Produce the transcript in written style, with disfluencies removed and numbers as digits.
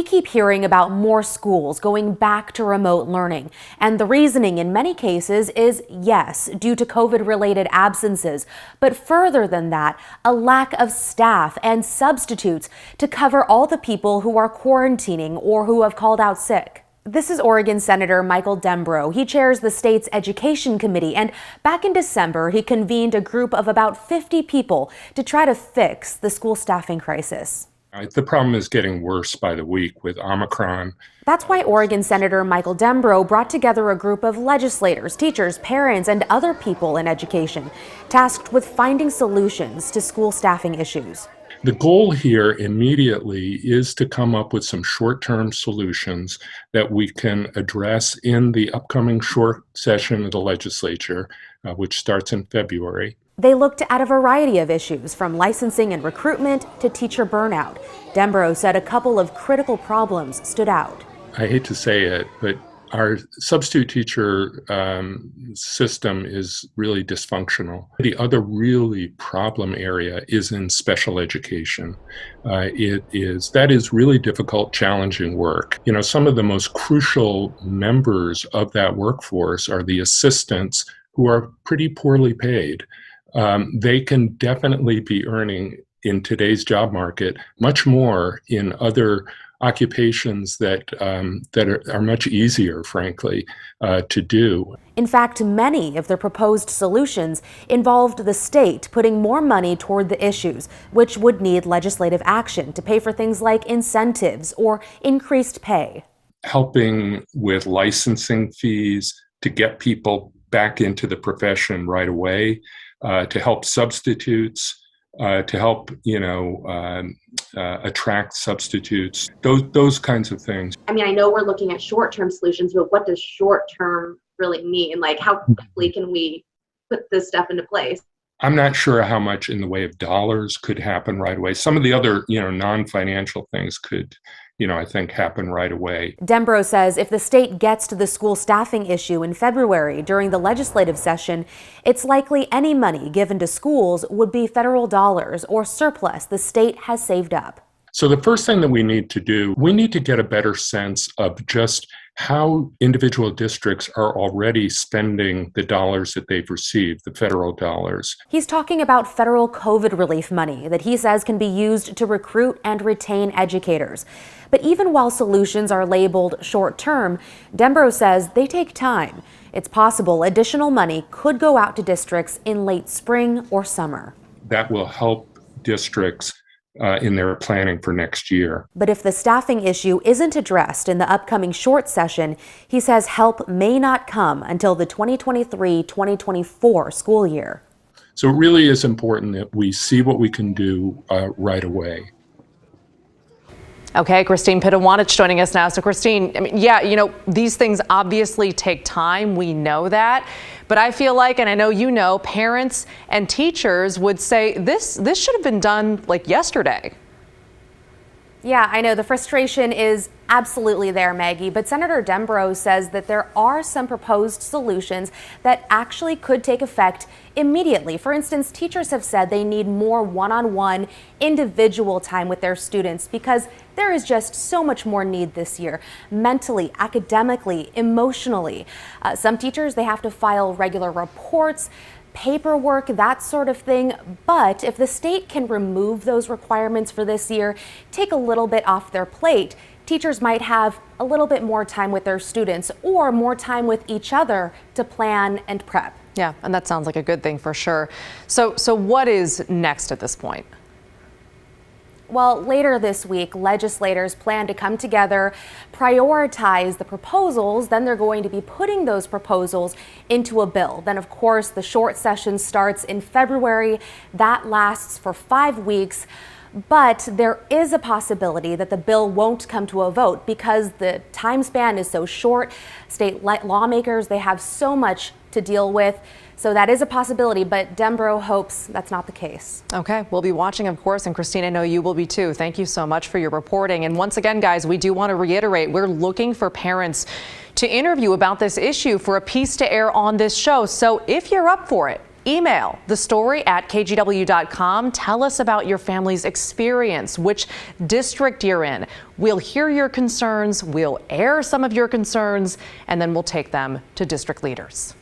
We keep hearing about more schools going back to remote learning, and the reasoning in many cases is yes, due to COVID-related absences, but further than that, a lack of staff and substitutes to cover all the people who are quarantining or who have called out sick. This is Oregon Senator Michael Dembrow. He chairs the state's education committee, and back in December, he convened a group of about 50 people to try to fix the school staffing crisis. The problem is getting worse by the week with Omicron. That's why Oregon Senator Michael Dembrow brought together a group of legislators, teachers, parents, and other people in education, tasked with finding solutions to school staffing issues. The goal here immediately is to come up with some short-term solutions that we can address in the upcoming short session of the legislature, which starts in February. They looked at a variety of issues, from licensing and recruitment to teacher burnout. Dembrow said a couple of critical problems stood out. I hate to say it, but our substitute teacher system is really dysfunctional. The other really problem area is in special education. That is really difficult, challenging work. You know, some of the most crucial members of that workforce are the assistants, who are pretty poorly paid. They can definitely be earning in today's job market much more in other occupations that are much easier, frankly, to do. In fact, many of the proposed solutions involved the state putting more money toward the issues, which would need legislative action to pay for things like incentives or increased pay. Helping with licensing fees to get people back into the profession right away, to help substitutes, to help, attract substitutes, those kinds of things. I mean, I know we're looking at short-term solutions, but what does short-term really mean? Like, how quickly can we put this stuff into place? I'm not sure how much in the way of dollars could happen right away. Some of the other, non-financial things could, I think happen right away. Dembrow says if the state gets to the school staffing issue in February during the legislative session, it's likely any money given to schools would be federal dollars or surplus the state has saved up. So the first thing that we need to do, we need to get a better sense of just how individual districts are already spending the dollars that they've received, the federal dollars. He's talking about federal COVID relief money that he says can be used to recruit and retain educators. But even while solutions are labeled short-term, Dembrow says they take time. It's possible additional money could go out to districts in late spring or summer. That will help districts in their planning for next year. But if the staffing issue isn't addressed in the upcoming short session, he says help may not come until the 2023-2024 school year. So it really is important that we see what we can do right away. Okay, Christine Pitawanich joining us now. So Christine, these things obviously take time. We know that. But I feel like, and I know parents and teachers would say this should have been done like yesterday. Yeah, I know the frustration is absolutely there, Maggie, but Senator Dembrow says that there are some proposed solutions that actually could take effect immediately. For instance, teachers have said they need more one-on-one individual time with their students because there is just so much more need this year, mentally, academically, emotionally. Some teachers, they have to file regular reports, paperwork, that sort of thing. But if the state can remove those requirements for this year, take a little bit off their plate, teachers might have a little bit more time with their students or more time with each other to plan and prep. Yeah, and that sounds like a good thing for sure. So what is next at this point? Well, later this week, legislators plan to come together, prioritize the proposals, then they're going to be putting those proposals into a bill. Then, of course, the short session starts in February. That lasts for 5 weeks. But there is a possibility that the bill won't come to a vote because the time span is so short. State lawmakers, they have so much to deal with. So that is a possibility, but Dembrow hopes that's not the case. Okay, we'll be watching, of course, and Christine, I know you will be too. Thank you so much for your reporting. And once again, guys, we do want to reiterate, we're looking for parents to interview about this issue for a piece to air on this show. So if you're up for it, Email thestory@kgw.com. Tell us about your family's experience, which district you're in. We'll hear your concerns, we'll air some of your concerns, and then we'll take them to district leaders.